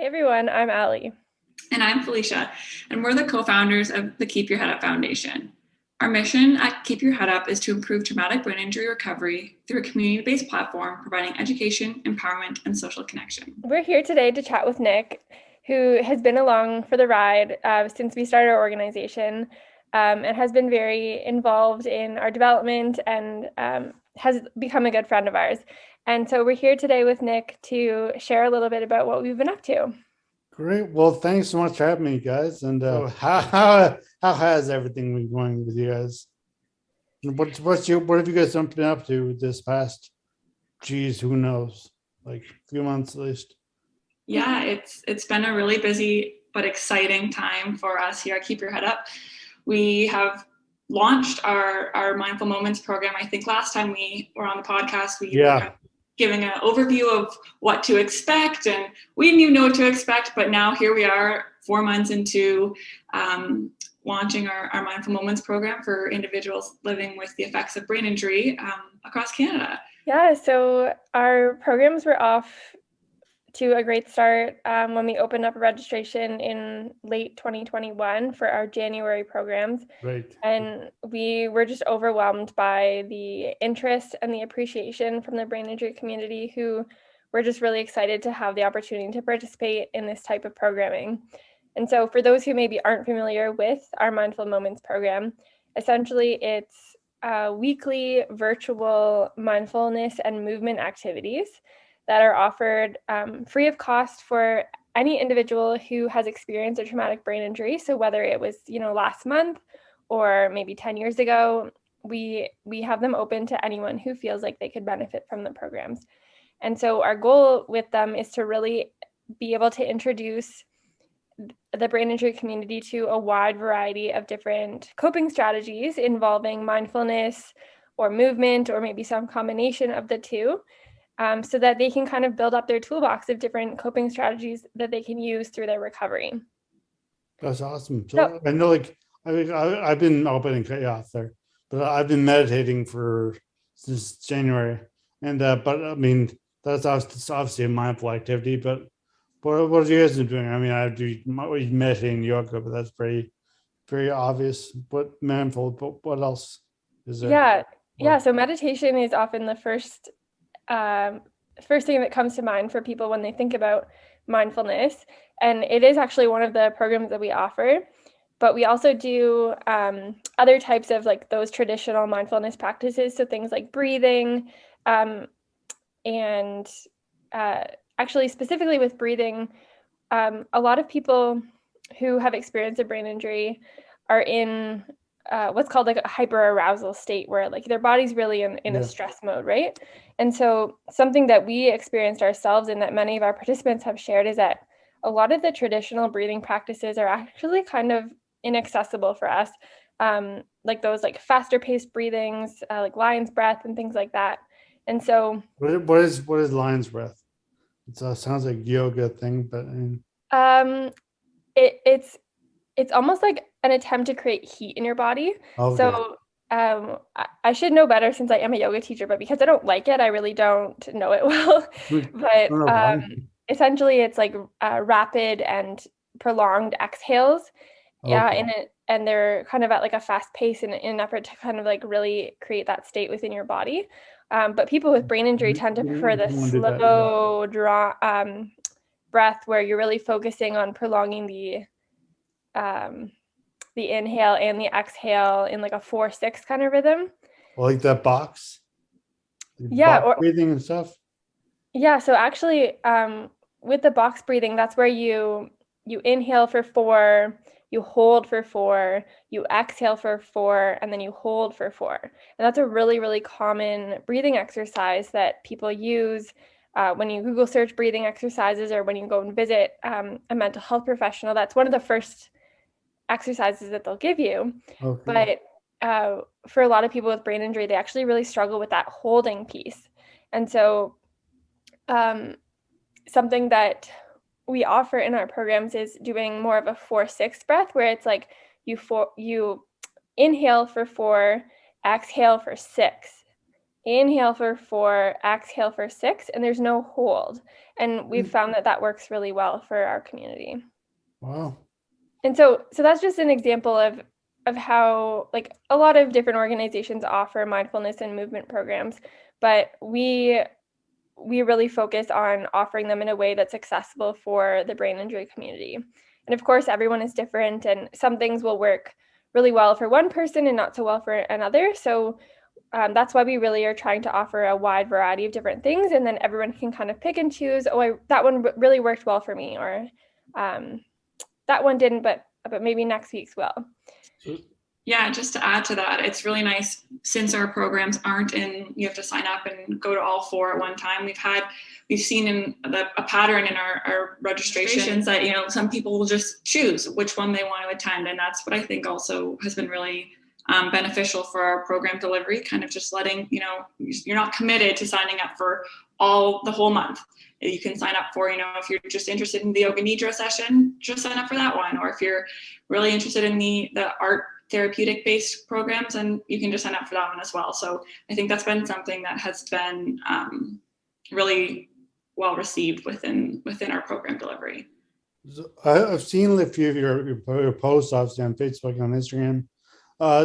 everyone, I'm Allie. And I'm Felicia, and we're the co-founders of the Keep Your Head Up Foundation. Our mission at Keep Your Head Up is to improve traumatic brain injury recovery through a community-based platform providing education, empowerment, and social connection. We're here today to chat with Nick, who has been along for the ride since we started our organization and has been very involved in our development and has become a good friend of ours. And so we're here today with Nick to share a little bit about what we've been up to. Great. Well, thanks so much for having me, guys. And how has everything been going with you guys? What have you guys been up to this past? Geez, who knows? Like a few months at least. Yeah, it's been a really busy but exciting time for us here at Keep Your Head Up. We have launched our Mindful Moments program. I think last time we were on the podcast, we were giving an overview of what to expect, and we didn't even know what to expect, but now here we are 4 months into launching our Mindful Moments program for individuals living with the effects of brain injury across Canada. Yeah, so our programs were off to a great start when we opened up registration in late 2021 for our January programs. Right. And we were just overwhelmed by the interest and the appreciation from the brain injury community, who were just really excited to have the opportunity to participate in this type of programming. And so for those who maybe aren't familiar with our Mindful Moments program, essentially it's weekly virtual mindfulness and movement activities that are offered free of cost for any individual who has experienced a traumatic brain injury. So whether it was, last month or maybe 10 years ago, we have them open to anyone who feels like they could benefit from the programs. And so our goal with them is to really be able to introduce the brain injury community to a wide variety of different coping strategies involving mindfulness or movement, or maybe some combination of the two. So that they can kind of build up their toolbox of different coping strategies that they can use through their recovery. That's awesome. So I know, I've been opening cut you off there, but I've been meditating since January, and but I mean that's obviously a mindful activity. But what are you guys doing? I mean, I do meditating, yoga, but that's very, very obvious. But mindful, but what else is there? Yeah. So meditation is often the first thing that comes to mind for people when they think about mindfulness. And it is actually one of the programs that we offer, but we also do other types of like those traditional mindfulness practices. So things like breathing, and actually specifically with breathing, a lot of people who have experienced a brain injury are in what's called like a hyperarousal state, where like their body's really in a stress mode, right? And so something that we experienced ourselves and that many of our participants have shared is that a lot of the traditional breathing practices are actually kind of inaccessible for us, like those like faster paced breathings, like lion's breath and things like that. And so what is lion's breath? It sounds like yoga thing, but it's almost like an attempt to create heat in your body. Okay. So I should know better since I am a yoga teacher, but because I don't like it, I really don't know it well. But essentially it's like rapid and prolonged exhales. Okay. And they're kind of at like a fast pace in an effort to kind of like really create that state within your body. But people with brain injury tend to prefer the slow breath, where you're really focusing on prolonging the inhale and the exhale in like a 4-6 kind of rhythm. Like that box? Or breathing and stuff? Yeah, so actually with the box breathing, that's where you inhale for 4, you hold for 4, you exhale for 4, and then you hold for 4. And that's a really, really common breathing exercise that people use when you Google search breathing exercises, or when you go and visit a mental health professional. That's one of the first exercises that they'll give you. Okay. But for a lot of people with brain injury, they actually really struggle with that holding piece. And so something that we offer in our programs is doing more of a 4-6 breath, where it's like you inhale for 4, exhale for 6, inhale for 4, exhale for 6, and there's no hold. And we've found that that works really well for our community. Wow. And so that's just an example of how, like, a lot of different organizations offer mindfulness and movement programs, but we really focus on offering them in a way that's accessible for the brain injury community. And of course, everyone is different, and some things will work really well for one person and not so well for another. So that's why we really are trying to offer a wide variety of different things, and then everyone can kind of pick and choose. Oh, that one really worked well for me, or that one didn't, but maybe next week's will. Yeah, just to add to that, it's really nice since our programs aren't you have to sign up and go to all 4 at one time. We've seen in a pattern in our registrations that, some people will just choose which one they want to attend. And that's what I think also has been really beneficial for our program delivery, kind of just letting, you're not committed to signing up for the whole month. You can sign up for, if you're just interested in the yoga nidra session, just sign up for that one. Or if you're really interested in the art therapeutic based programs, and you can just sign up for that one as well. So I think that's been something that has been really well received within our program delivery. I've seen a few of your posts, obviously, on Facebook and on Instagram.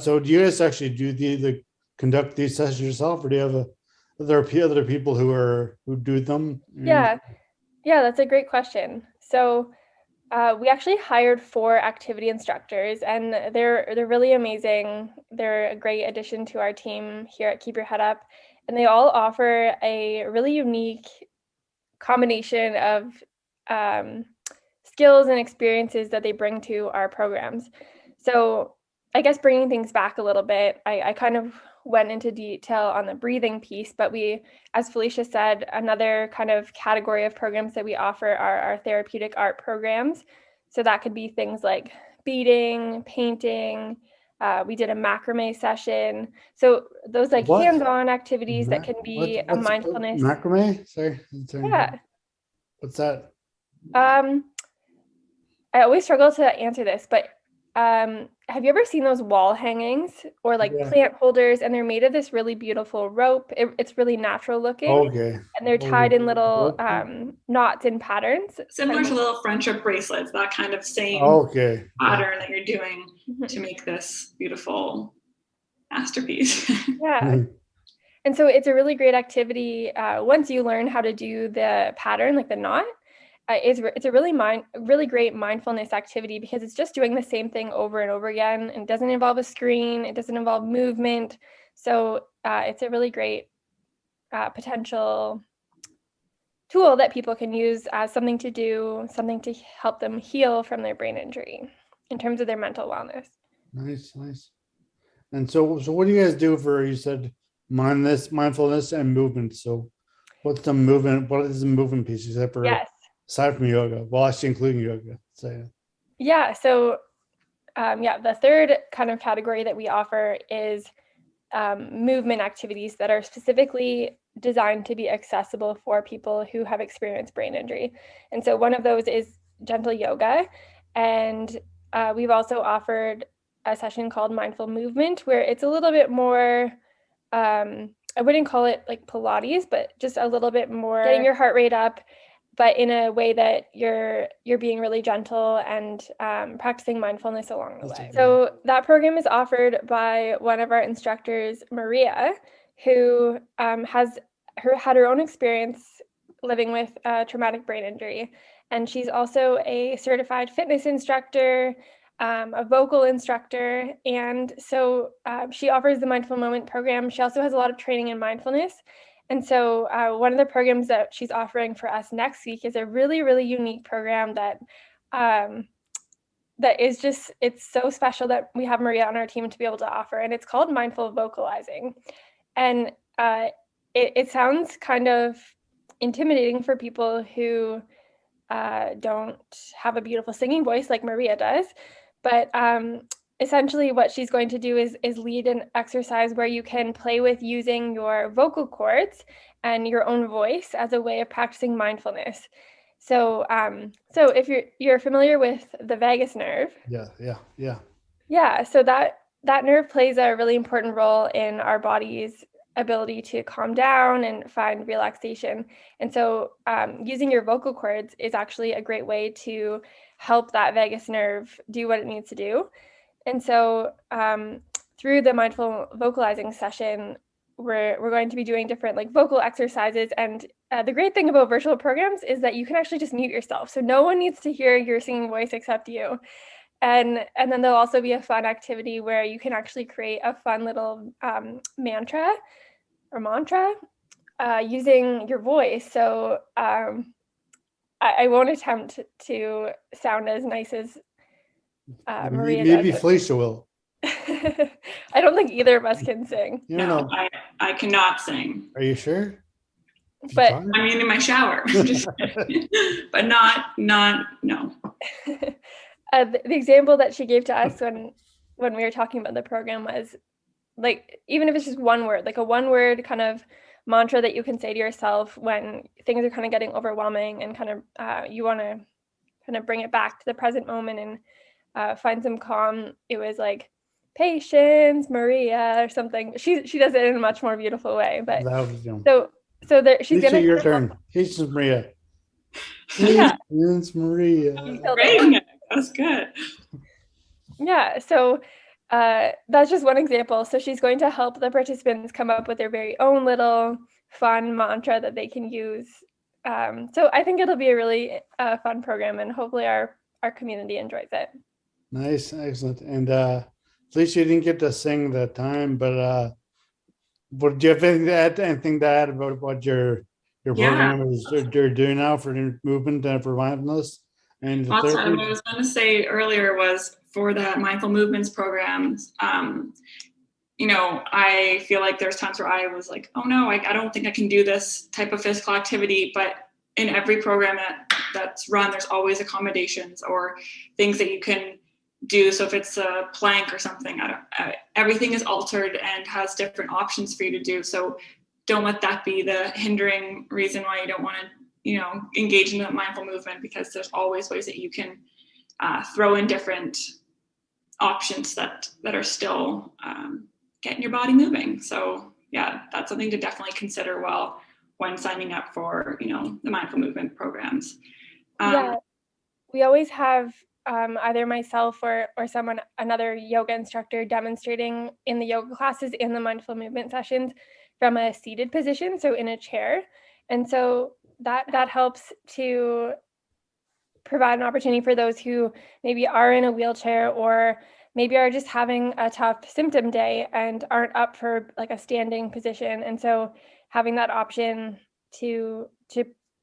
So do you guys actually do the conduct these sessions yourself, or do you have other people who do them? Yeah, that's a great question. So we actually hired 4 activity instructors, and they're really amazing. They're a great addition to our team here at Keep Your Head Up, and they all offer a really unique combination of skills and experiences that they bring to our programs. So I guess bringing things back a little bit, I kind of went into detail on the breathing piece, but we, as Felicia said, another kind of category of programs that we offer are our therapeutic art programs. So that could be things like beading, painting. We did a macrame session. So those like hands-on activities that can be a mindfulness. Macrame? Sorry. Yeah. What's that? I always struggle to answer this, but have you ever seen those wall hangings or like plant holders, and they're made of this really beautiful rope? It's really natural looking. Okay. And they're tied in little knots and patterns. Similar to little friendship bracelets, that kind of same pattern that you're doing to make this beautiful masterpiece. Yeah. And so it's a really great activity. Once you learn how to do the pattern, like the knot, it's a really great mindfulness activity, because it's just doing the same thing over and over again, and it doesn't involve a screen, it doesn't involve movement. So it's a really great potential tool that people can use as something to do, something to help them heal from their brain injury in terms of their mental wellness. Nice. And so what do you guys do for, you said, mindfulness and movement? So what's the movement? What is the movement piece? Except for aside from yoga, well, actually including yoga. So the third kind of category that we offer is movement activities that are specifically designed to be accessible for people who have experienced brain injury. And so one of those is gentle yoga. And we've also offered a session called mindful movement, where it's a little bit more, I wouldn't call it like Pilates, but just a little bit more getting your heart rate up, but in a way that you're being really gentle and practicing mindfulness along the way. So that program is offered by one of our instructors, Maria, who had her own experience living with traumatic brain injury. And she's also a certified fitness instructor, a vocal instructor. And so she offers the Mindful Moment program. She also has a lot of training in mindfulness. And so one of the programs that she's offering for us next week is a really, really unique program that is just, it's so special that we have Maria on our team to be able to offer. And it's called Mindful Vocalizing. And it sounds kind of intimidating for people who don't have a beautiful singing voice like Maria does. But essentially what she's going to do is lead an exercise where you can play with using your vocal cords and your own voice as a way of practicing mindfulness. So if you're familiar with the vagus nerve. Yeah. So that nerve plays a really important role in our body's ability to calm down and find relaxation. And so using your vocal cords is actually a great way to help that vagus nerve do what it needs to do. And so through the mindful vocalizing session, we're going to be doing different like vocal exercises. And the great thing about virtual programs is that you can actually just mute yourself. So no one needs to hear your singing voice except you. And then there'll also be a fun activity where you can actually create a fun little mantra using your voice. So I won't attempt to sound as nice as Maria maybe does. Felicia will. I don't think either of us can sing. No, I cannot sing. Are you sure? But I mean, in my shower, but not no. The example that she gave to us when we were talking about the program was like, even if it's just one word, like a one word kind of mantra that you can say to yourself when things are kind of getting overwhelming and kind of you want to kind of bring it back to the present moment and find some calm. It was like, patience, Maria, or something. She does it in a much more beautiful way. But so there, she's Lisa, gonna your turn. Patience, Maria. Yeah. Patience, Maria. Great. That's good. Yeah. So that's just one example. So she's going to help the participants come up with their very own little fun mantra that they can use. So I think it'll be a really fun program, and hopefully our community enjoys it. Nice, excellent. And at least you didn't get to sing that time, but do you have anything to add about what your program is you're doing now for movement and for mindfulness? And what I was going to say earlier was for the mindful movements programs. You know, I feel like there's times where I was like, oh no, I don't think I can do this type of physical activity. But in every program that's run, there's always accommodations or things that you can do. So if it's a plank or something, everything is altered and has different options for you to do. So don't let that be the hindering reason why you don't want to, you know, engage in that mindful movement, because there's always ways that you can throw in different options that are still getting your body moving. So yeah, that's something to definitely consider well when signing up for, you know, the mindful movement programs. Yeah, we always have either myself or another yoga instructor demonstrating in the yoga classes in the mindful movement sessions from a seated position, so in a chair. And so that helps to provide an opportunity for those who maybe are in a wheelchair or maybe are just having a tough symptom day and aren't up for like a standing position. And so having that option to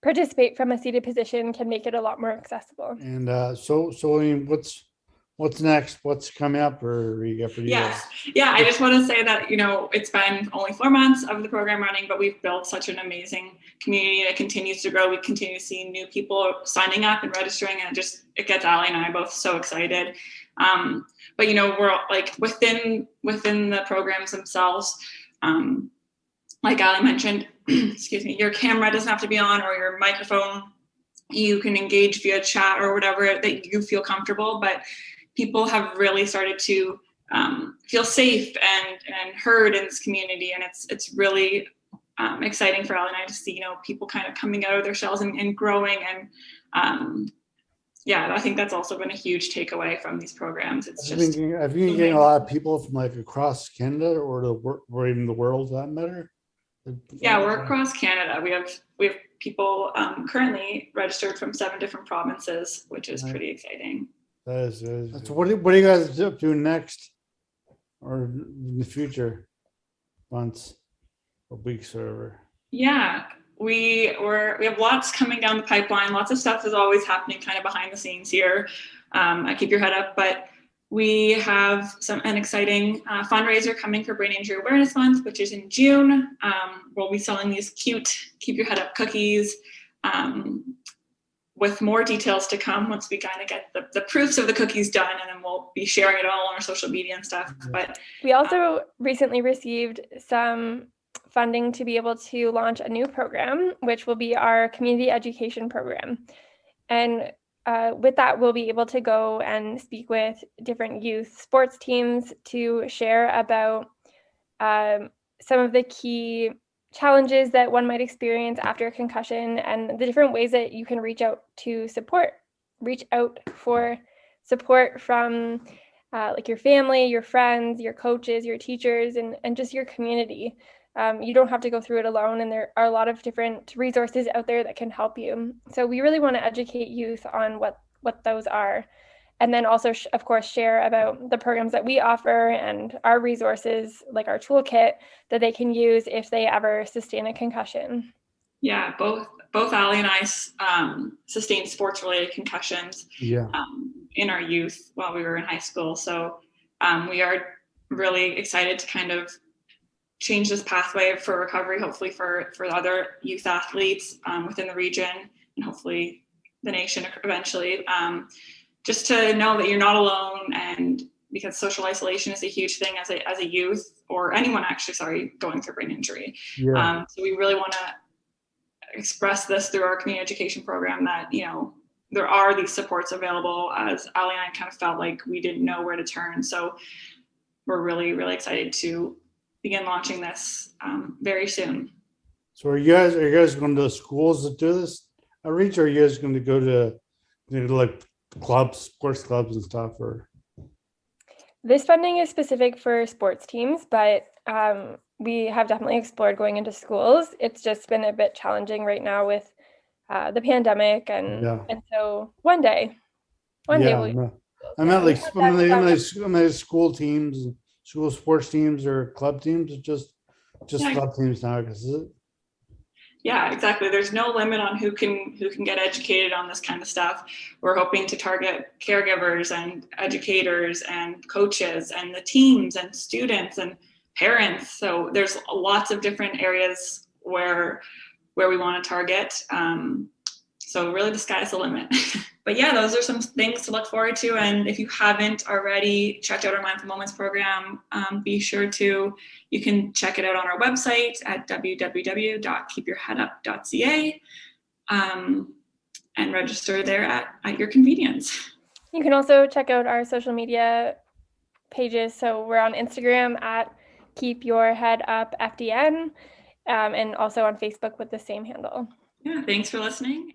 participate from a seated position can make it a lot more accessible. And so I mean, what's next? What's coming up? Or you got Yes. Yeah, I just want to say that, you know, it's been only 4 months of the program running, but we've built such an amazing community. It continues to grow. We continue to see new people signing up and registering, and it gets Allie and I both so excited. But you know, we're like within the programs themselves, like Allie mentioned, excuse me, your camera doesn't have to be on, or your microphone. You can engage via chat or whatever that you feel comfortable, but people have really started to feel safe and heard in this community, and it's really exciting for Allie and I to see, you know, people kind of coming out of their shells and growing. And yeah, I think that's also been a huge takeaway from these programs. It's just have you been getting a lot of people from like across Canada or even the world for that matter? Yeah, we're across Canada. We have people currently registered from 7 different provinces, which is pretty exciting. So what are you guys doing next, or in the future, months or weeks or whatever? Yeah, we have lots coming down the pipeline. Lots of stuff is always happening kind of behind the scenes here. I keep your head up, but we have an exciting fundraiser coming for Brain Injury Awareness Month, which is in June. We'll be selling these cute keep your head up cookies. With more details to come once we kind of get the proofs of the cookies done, and then we'll be sharing it all on our social media and stuff. But we also recently received some funding to be able to launch a new program, which will be our community education program. And with that, we'll be able to go and speak with different youth sports teams to share about some of the key challenges that one might experience after a concussion and the different ways that you can reach out for support from like your family, your friends, your coaches, your teachers, and just your community. You don't have to go through it alone, and there are a lot of different resources out there that can help you. So we really want to educate youth on what those are. And then also, of course, share about the programs that we offer and our resources, like our toolkit, that they can use if they ever sustain a concussion. Yeah, both Allie and I sustained sports-related concussions in our youth while we were in high school. So we are really excited to kind of change this pathway for recovery, hopefully for other youth athletes within the region and hopefully the nation eventually. Just to know that you're not alone, and because social isolation is a huge thing as a youth, or anyone actually, going through brain injury. So we really want to express this through our community education program that, there are these supports available, as Allie and I kind of felt like we didn't know where to turn. So we're really, really excited to begin launching this very soon. So are you guys going to schools that do this outreach, or are you guys going to go to like clubs, sports clubs and stuff? Or this funding is specific for sports teams, but we have definitely explored going into schools. It's just been a bit challenging right now with the pandemic, and so one day I meant like school teams, school sports teams, or club teams. Just club teams now, because is it? Yeah, exactly. There's no limit on who can get educated on this kind of stuff. We're hoping to target caregivers and educators and coaches and the teams and students and parents. So there's lots of different areas where we want to target. So really the sky's the limit. But yeah, those are some things to look forward to. And if you haven't already checked out our Mindful Moments program, be sure to. You can check it out on our website at www.keepyourheadup.ca and register there at your convenience. You can also check out our social media pages. So we're on Instagram at KeepYourHeadUpFDN, and also on Facebook with the same handle. Yeah, thanks for listening.